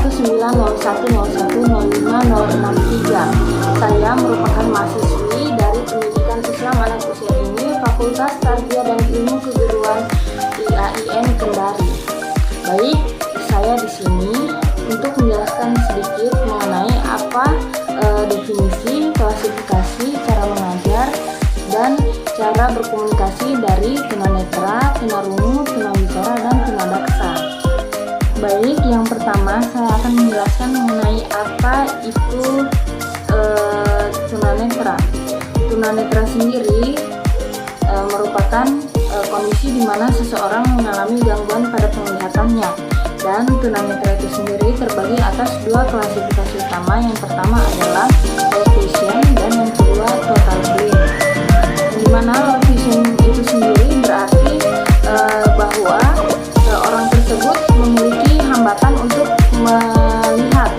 1901010500663. Saya merupakan mahasiswi dari Pendidikan Islam Anak Usia Dini Fakultas Tarbiyah dan Ilmu Keguruan IAIN Kendari. Baik, saya di sini untuk menjelaskan sedikit mengenai apa definisi, klasifikasi, cara mengajar, dan cara berkomunikasi dari tunanetra, tunarungu, tunawicara, dan tunadaksa. Baik, yang pertama saya akan menjelaskan mengenai apa itu tunanetra. Tunanetra sendiri merupakan kondisi di mana seseorang mengalami gangguan pada penglihatannya, dan tunanetra itu sendiri terbagi atas dua klasifikasi utama. Yang pertama adalah low vision dan yang kedua total blind. Di mana low vision itu sendiri berarti bahwa orang tersebut memiliki hambatan untuk melihat.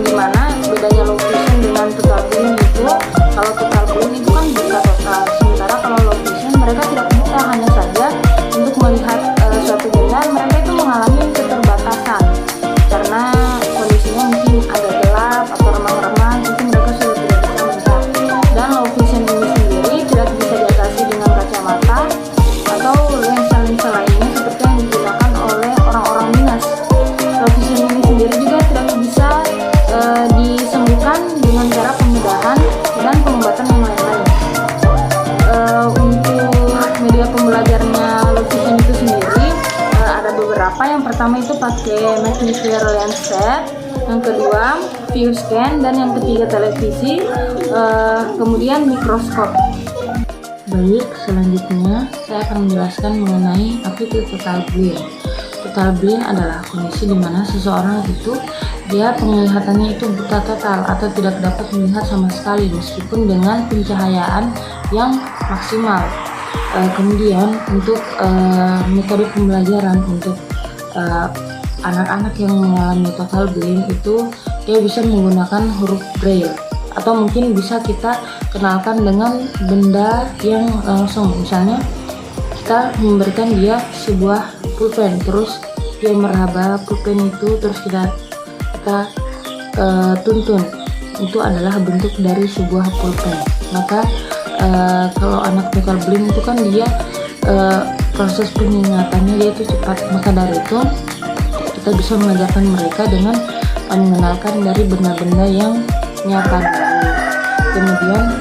Dimana bedanya low vision dengan total blind itu, kalau total blind itu kan buta total, sementara kalau low vision mereka tidak buta, hanya saja untuk melihat suatu benda mereka itu mengalami keterbatasan karena kondisinya mungkin agak gelap atau remang-remang, itu mereka sudah tidak bisa melihat. Dan low vision ini sendiri tidak bisa diatasi dengan kacamata atau lensa-lensa lainnya seperti yang digunakan oleh orang-orang minus. Low vision ini sendiri juga tidak bisa disembuhkan dengan cara pembedahan dan pengobatan yang lain-lain. Untuk media pembelajarnya low vision itu sendiri ada beberapa. Yang pertama itu pakai magnifier lens set, yang kedua view scan, dan yang ketiga televisi, kemudian mikroskop. Baik, selanjutnya saya akan menjelaskan mengenai apa itu total blind. Total blind adalah kondisi di mana seseorang itu dia penglihatannya itu buta total atau tidak dapat melihat sama sekali meskipun dengan pencahayaan yang maksimal. Kemudian untuk metode pembelajaran untuk anak-anak yang mengalami total blind itu dia bisa menggunakan huruf braille, atau mungkin bisa kita kenalkan dengan benda yang langsung. Misalnya kita memberikan dia sebuah pulpen, terus dia meraba pulpen itu, terus kita tuntun, itu adalah bentuk dari sebuah pulpen. Maka kalau anak total blind itu kan dia proses pengingatannya dia itu cepat, maka dari itu kita bisa mengajarkan mereka dengan mengenalkan dari benda-benda yang nyata dulu. Kemudian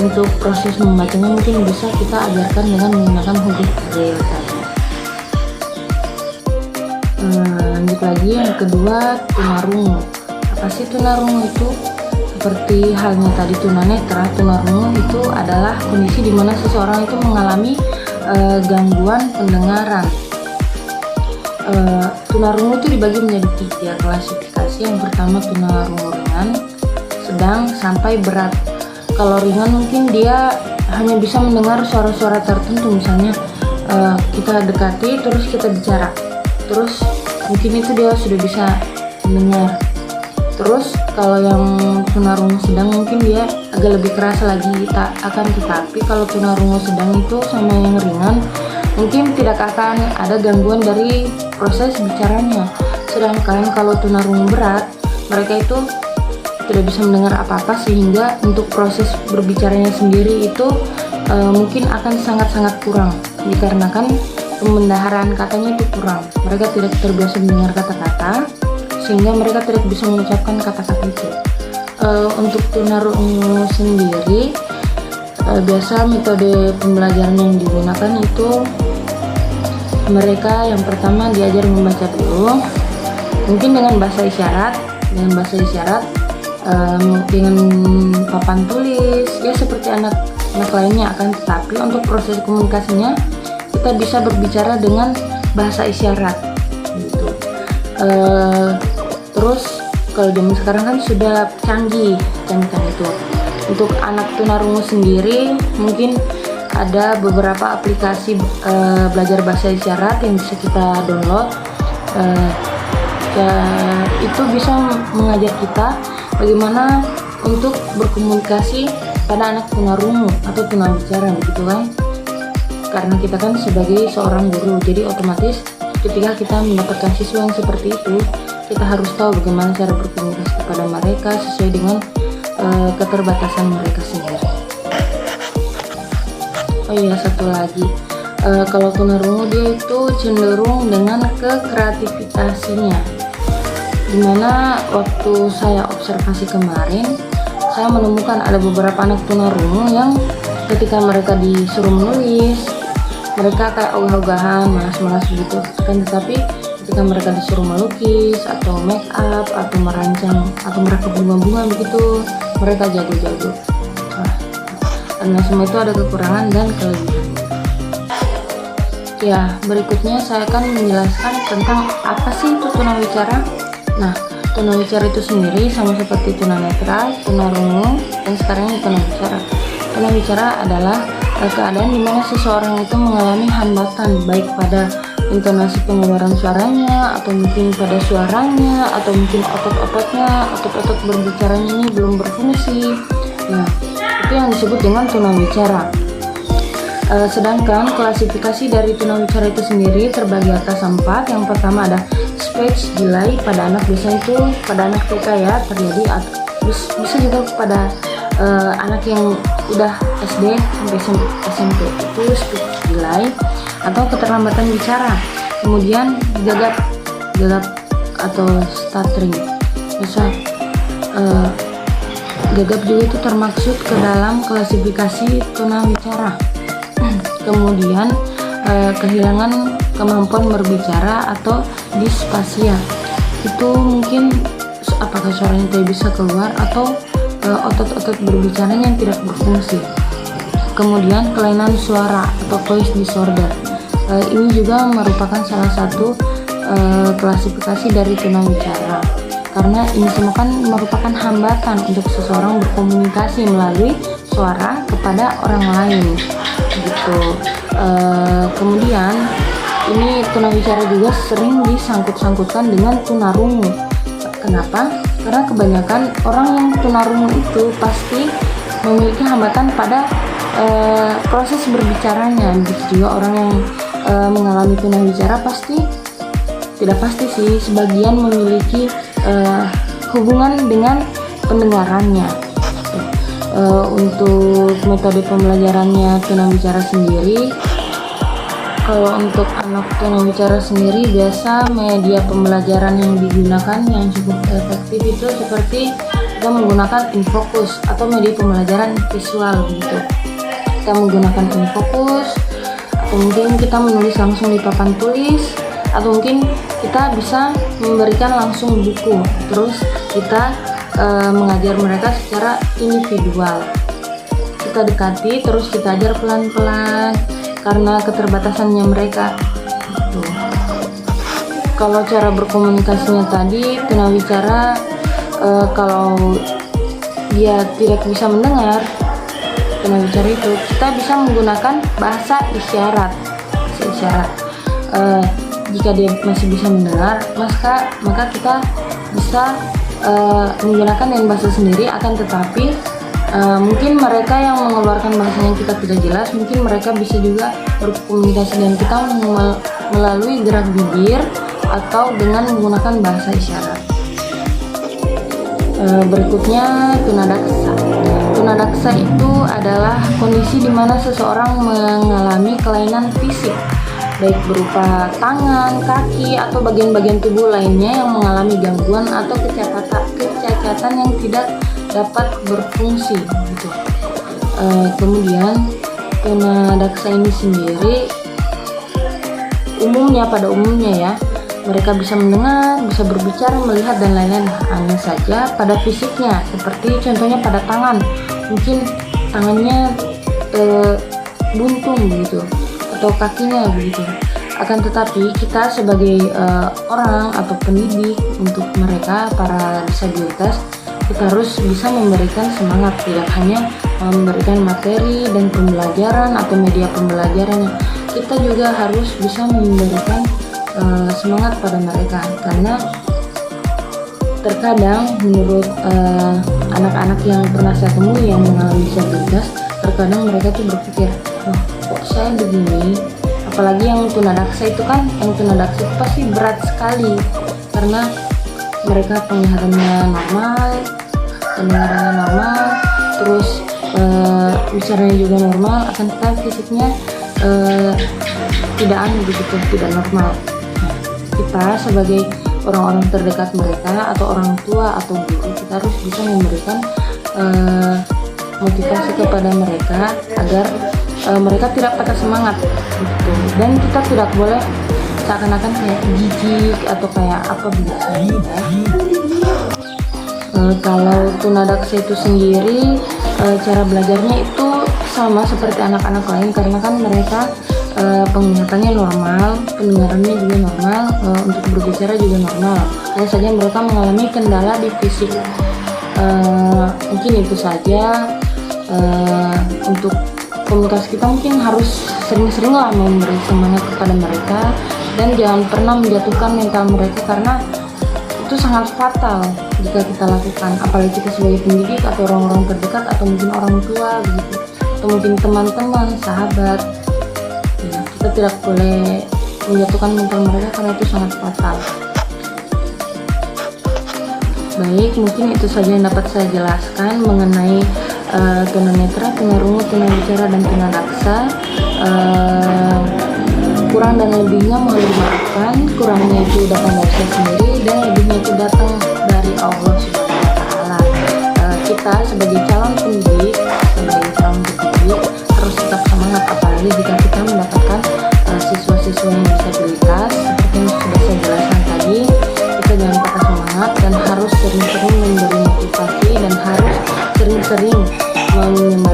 untuk proses membacanya mungkin bisa kita ajarkan dengan menggunakan huruf braille tadi. Lanjut lagi, yang kedua tunarungu. Apa sih tunarungu itu? Seperti halnya tadi tunanetra, tunarungu itu adalah kondisi di mana seseorang itu mengalami gangguan pendengaran. Tunarungu itu dibagi menjadi 3 klasifikasi. Yang pertama tunarungu ringan, sedang, sampai berat. Kalau ringan mungkin dia hanya bisa mendengar suara-suara tertentu, misalnya kita dekati terus kita bicara, terus mungkin itu dia sudah bisa mendengar. Terus kalau yang tunarungu sedang mungkin dia agak lebih keras lagi, tetapi kalau tunarungu sedang itu sama yang ringan mungkin tidak akan ada gangguan dari proses bicaranya. Sedangkan kalau tunarungu berat, mereka itu tidak bisa mendengar apa-apa, sehingga untuk proses berbicaranya sendiri itu mungkin akan sangat-sangat kurang dikarenakan pembendaharaan katanya itu kurang. Mereka tidak terbiasa mendengar kata-kata sehingga mereka tidak bisa mengucapkan kata-kata itu. Untuk tunarungu sendiri biasa metode pembelajaran yang digunakan itu mereka yang pertama diajar membaca dulu, mungkin dengan bahasa isyarat, dengan papan tulis ya seperti anak lainnya, akan tetapi untuk proses komunikasinya kita bisa berbicara dengan bahasa isyarat gitu. Terus kalau zaman sekarang kan sudah canggih itu. Untuk anak tunarungu sendiri mungkin ada beberapa aplikasi belajar bahasa isyarat yang bisa kita download. Itu bisa mengajar kita bagaimana untuk berkomunikasi pada anak tunarungu atau tunawicara begitu kan. Karena kita kan sebagai seorang guru, jadi otomatis ketika kita mendapatkan siswa yang seperti itu, kita harus tahu bagaimana cara berkomunikasi kepada mereka sesuai dengan keterbatasan mereka sendiri. Oh iya, satu lagi, kalau tunarungu dia itu cenderung dengan kekreativitasinya, dimana waktu saya observasi kemarin, saya menemukan ada beberapa anak tunarungu yang ketika mereka disuruh menulis, mereka kayak ogah-ogahan, malas-malas gitu. Tetapi ketika mereka disuruh melukis atau make up atau merancang atau merakit bunga-bunga begitu, mereka jago-jago. Karena semua itu ada kekurangan dan kelebihan. Ya, berikutnya saya akan menjelaskan tentang apa sih itu tunawicara. Nah, tunawicara itu sendiri sama seperti tunanetra, tunarungu, dan sekarang ini tunawicara. Tunawicara adalah keadaan di mana seseorang itu mengalami hambatan baik pada intonasi pengeluaran suaranya, atau mungkin pada suaranya, atau mungkin otot-ototnya, otot-otot berbicaranya ini belum berfungsi. Nah, itu yang disebut dengan tunawicara. Sedangkan klasifikasi dari tunawicara itu sendiri terbagi atas 4. Yang pertama ada speech delay pada anak, biasanya itu pada anak TK ya terjadi, bisa juga pada anak yang udah SD sampai SMP itu speech delay atau keterlambatan bicara. Kemudian gagap atau stuttering, bisa gagap juga itu termaksud ke dalam klasifikasi tunawicara. Kemudian kehilangan kemampuan berbicara atau disfasia, itu mungkin apakah suaranya tidak bisa keluar atau otot-otot berbicaranya yang tidak berfungsi. Kemudian kelainan suara atau voice disorder, ini juga merupakan salah satu klasifikasi dari tunawicara, karena ini semua kan merupakan hambatan untuk seseorang berkomunikasi melalui suara kepada orang lain gitu. Kemudian ini tunawicara juga sering disangkut-sangkutkan dengan tunarungu. Kenapa? Karena kebanyakan orang yang tunarungu itu pasti memiliki hambatan pada proses berbicaranya. Begitu juga orang yang mengalami tunawicara pasti, tidak pasti sih, sebagian memiliki hubungan dengan pendengarannya. Untuk metode pembelajarannya tunawicara sendiri, kalau untuk anak tunawicara sendiri biasa media pembelajaran yang digunakan yang cukup efektif itu seperti kita menggunakan infocus atau media pembelajaran visual gitu. Kita menggunakan infocus, atau mungkin kita menulis langsung di papan tulis, atau mungkin kita bisa memberikan langsung buku, terus kita mengajar mereka secara individual. Kita dekati, terus kita ajar pelan-pelan karena keterbatasannya mereka. Tuh. Kalau cara berkomunikasinya tadi, tunawicara kalau dia tidak bisa mendengar, tunawicara itu kita bisa menggunakan bahasa isyarat. Jika dia masih bisa mendengar, maka kita bisa menggunakan dengan bahasa sendiri. Akan tetapi mungkin mereka yang mengeluarkan bahasa yang kita tidak jelas, mungkin mereka bisa juga berkomunikasi dengan kita melalui gerak bibir atau dengan menggunakan bahasa isyarat. Berikutnya tunadaksa. Tunadaksa itu adalah kondisi di mana seseorang mengalami kelainan fisik, baik berupa tangan, kaki, atau bagian-bagian tubuh lainnya yang mengalami gangguan atau kecacatan yang tidak dapat berfungsi gitu. Kemudian tunadaksa ini sendiri pada umumnya ya, mereka bisa mendengar, bisa berbicara, melihat, dan lain-lain. Hanya saja pada fisiknya, seperti contohnya pada tangan, mungkin tangannya buntung begitu, atau kakinya begitu. Akan tetapi kita sebagai orang atau pendidik untuk mereka para disabilitas, kita harus bisa memberikan semangat, tidak hanya memberikan materi dan pembelajaran atau media pembelajaran, kita juga harus bisa memberikan semangat pada mereka, karena terkadang menurut anak-anak yang pernah saya temui yang mengalami disabilitas, terkadang mereka tuh berpikir, kok saya begini. Apalagi yang tunadaksa itu kan, yang tunadaksa itu pasti berat sekali, karena mereka penglihatannya normal, pendengarannya normal, terus bicaranya juga normal, akan tetapi fisiknya tidak aneh begitu, tidak normal. Nah, kita sebagai orang-orang terdekat mereka atau orang tua atau guru, kita harus bisa memberikan motivasi kepada mereka agar mereka tidak patah semangat gitu. Dan kita tidak boleh seakan-akan kayak jijik atau kayak apa begitu ya. Kalau tunadaksa itu sendiri cara belajarnya itu sama seperti anak-anak lain, karena kan mereka penglihatannya normal, pendengarannya juga normal, untuk berbicara juga normal. Hanya saja mereka mengalami kendala di fisik. Mungkin itu saja. Untuk komunikasi kita mungkin harus sering-seringlah memberi semangat kepada mereka, dan jangan pernah menjatuhkan mental mereka, karena itu sangat fatal jika kita lakukan, apalagi kita sebagai pendidik atau orang-orang terdekat atau mungkin orang tua begitu, atau mungkin teman-teman, sahabat. Ya, kita tidak boleh menjatuhkan mental mereka karena itu sangat fatal. Baik, mungkin itu saja yang dapat saya jelaskan mengenai tunanetra, tunarungu, tunawicara, dan tunadaksa. Kurang dan lebihnya mohon dimaafkan. Kurangnya itu datang dari saya sendiri dan lebihnya itu datang dari Allah Subhanahu wa Ta'ala. Kita sebagai calon pendidik harus tetap semangat, apalagi jika kita mendapatkan siswa-siswa yang disabilitas. Seperti yang sudah saya jelaskan tadi, kita jangan patah semangat dan harus sering-sering memberi motivasi dan harus sering-sering menyemangatkan